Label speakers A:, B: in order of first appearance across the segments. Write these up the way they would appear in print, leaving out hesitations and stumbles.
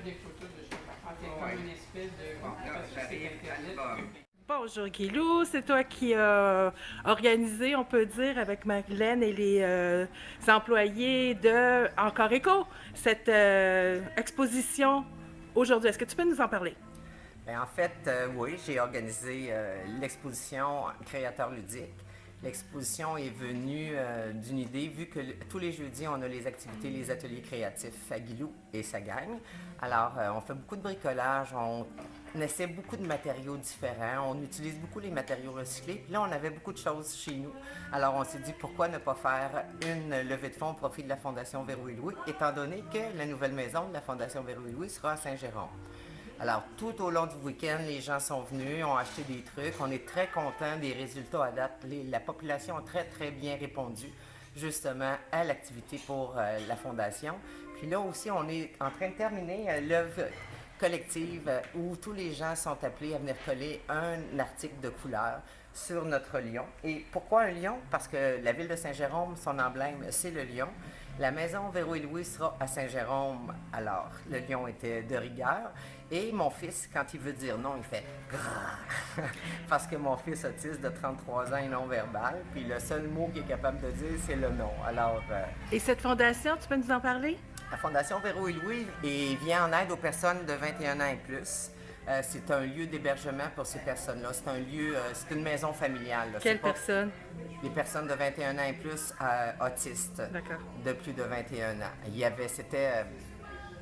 A: des photos de chez papa. C'est comme une espèce de...
B: Bon, là,
A: parce que c'est
B: j'arrive à
A: Internet.
B: l'album.
C: Bonjour Guilou, c'est toi qui as organisé, on peut dire, avec Marilyn et les employés de Encore Écho, cette exposition aujourd'hui. Est-ce que tu peux nous en parler?
D: En fait, oui, j'ai organisé l'exposition Créateurs ludiques. L'exposition est venue d'une idée, vu que tous les jeudis, on a les activités, les ateliers créatifs à Guilou et ça gagne. Alors, on fait beaucoup de bricolage, on essaie beaucoup de matériaux différents, on utilise beaucoup les matériaux recyclés. Puis là, on avait beaucoup de choses chez nous. Alors, on s'est dit, pourquoi ne pas faire une levée de fonds au profit de la Fondation Véro et Louis, étant donné que la nouvelle maison de la Fondation Véro et Louis sera à Saint-Jérôme. Alors, tout au long du week-end, les gens sont venus, ont acheté des trucs. On est très contents des résultats à date. La population a très, très bien répondu, justement, à l'activité pour la Fondation. Puis là aussi, on est en train de terminer l'œuvre collective où tous les gens sont appelés à venir coller un article de couleur sur notre lion. Et pourquoi un lion? Parce que la ville de Saint-Jérôme, son emblème, c'est le lion. La maison Véro et Louis sera à Saint-Jérôme. Alors, le lion était de rigueur. Et mon fils, quand il veut dire non, il fait grrr. Parce que mon fils autiste de 33 ans est non-verbal. Puis le seul mot qu'il est capable de dire, c'est le non. Alors,
C: Et cette fondation, tu peux nous en parler?
D: la Fondation Véro et Louis vient en aide aux personnes de 21 ans et plus. C'est un lieu d'hébergement pour ces personnes-là. C'est un lieu, c'est une maison familiale.
C: Quelle personne?
D: Les personnes de 21 ans et plus autistes de plus de 21 ans.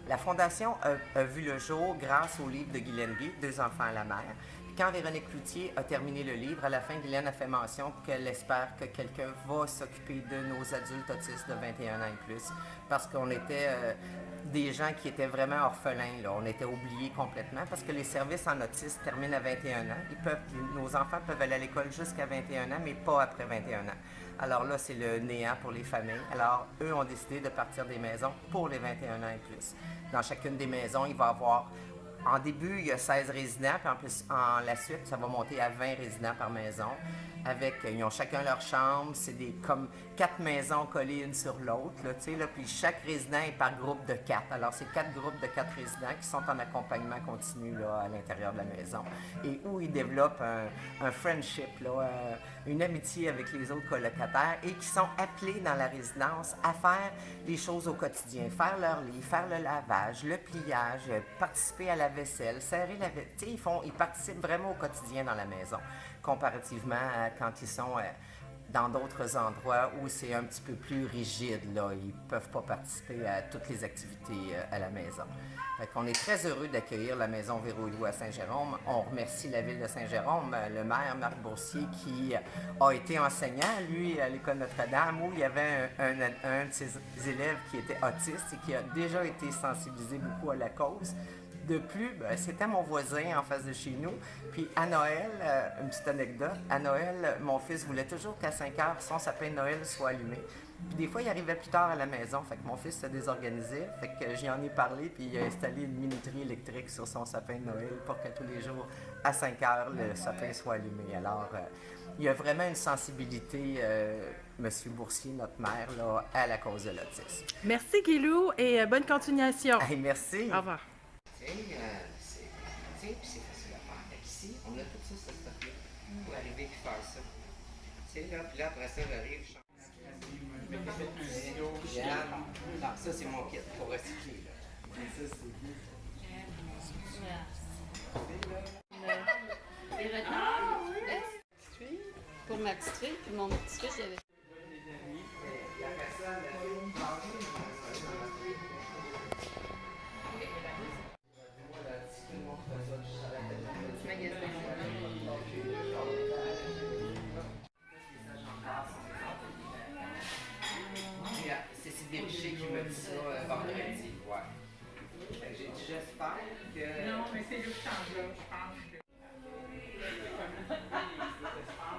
D: La Fondation a vu le jour grâce au livre de Guylaine Gay, Deux enfants à la mer. Puis quand Véronique Cloutier a terminé le livre, à la fin, Guylaine a fait mention qu'elle espère que quelqu'un va s'occuper de nos adultes autistes de 21 ans et plus. Parce qu'on était des gens qui étaient vraiment orphelins. Là. On était oubliés complètement parce que les services en autisme terminent à 21 ans. Nos enfants peuvent aller à l'école jusqu'à 21 ans, mais pas après 21 ans. Alors là, c'est le néant pour les familles. Alors, eux ont décidé de partir des maisons pour les 21 ans et plus. Dans chacune des maisons, il va y avoir, en début, il y a 16 résidents, puis en plus, en la suite, ça va monter à 20 résidents par maison. Ils ont chacun leur chambre, c'est comme 4 maisons collées une sur l'autre, puis chaque résident est par groupe de 4. Alors, c'est 4 groupes de 4 résidents qui sont en accompagnement continu là, à l'intérieur de la maison et où ils développent un friendship, une amitié avec les autres colocataires et qui sont appelés dans la résidence à faire les choses au quotidien, faire leur lit, faire le lavage, le pliage, participer à la vaisselle, serrer la vaisselle. Ils participent vraiment au quotidien dans la maison, comparativement à quand ils sont dans d'autres endroits où c'est un petit peu plus rigide. Là. Ils ne peuvent pas participer à toutes les activités à la maison. On est très heureux d'accueillir la maison Véro et Louis à Saint-Jérôme. On remercie la ville de Saint-Jérôme, le maire Marc Boursier qui a été enseignant, lui, à l'école Notre-Dame, où il y avait un de ses élèves qui était autiste et qui a déjà été sensibilisé beaucoup à la cause. De plus, c'était mon voisin en face de chez nous. Puis à Noël, une petite anecdote, à Noël, mon fils voulait toujours qu'à 5 heures, son sapin de Noël soit allumé. Puis des fois, il arrivait plus tard à la maison, fait que mon fils se désorganisait. Fait que j'y en ai parlé, puis il a installé une minuterie électrique sur son sapin de Noël pour que tous les jours, à 5 heures, le sapin soit allumé. Alors, il y a vraiment une sensibilité, M. Boursier, notre maire, là, à la cause de l'autisme.
C: Merci Guilou et bonne continuation.
D: Hey, merci.
C: Au revoir.
B: C'est facile à faire. Fait ici, on a tout ça, ce stock-là, pour arriver et faire ça. Puis là, après ça, j'arrive, je change. Non, ça, c'est mon kit pour recycler. Là. Ça, c'est
E: Les retards, petite fille, pour ma petite fille, puis mon petit-fils, il avait.
B: C'est Dériché qui m'a dit ça vendredi. Ouais. J'espère que.
A: Non, mais c'est le change-là, je pense que.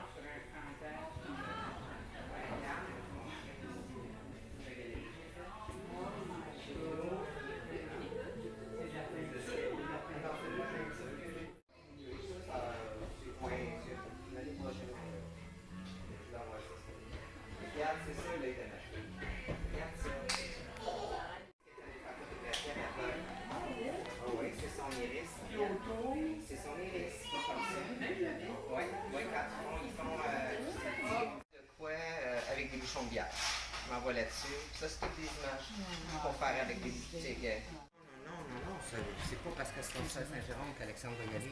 A: Sur un cancer.
B: Regarde, c'est ça, là, regarde ça. bière. Je m'envoie là-dessus. Ça, c'est toutes des images pour faire avec des boutiques.
D: Non, c'est pas parce que c'est Saint-Jérôme qu'Alexandre va y aller.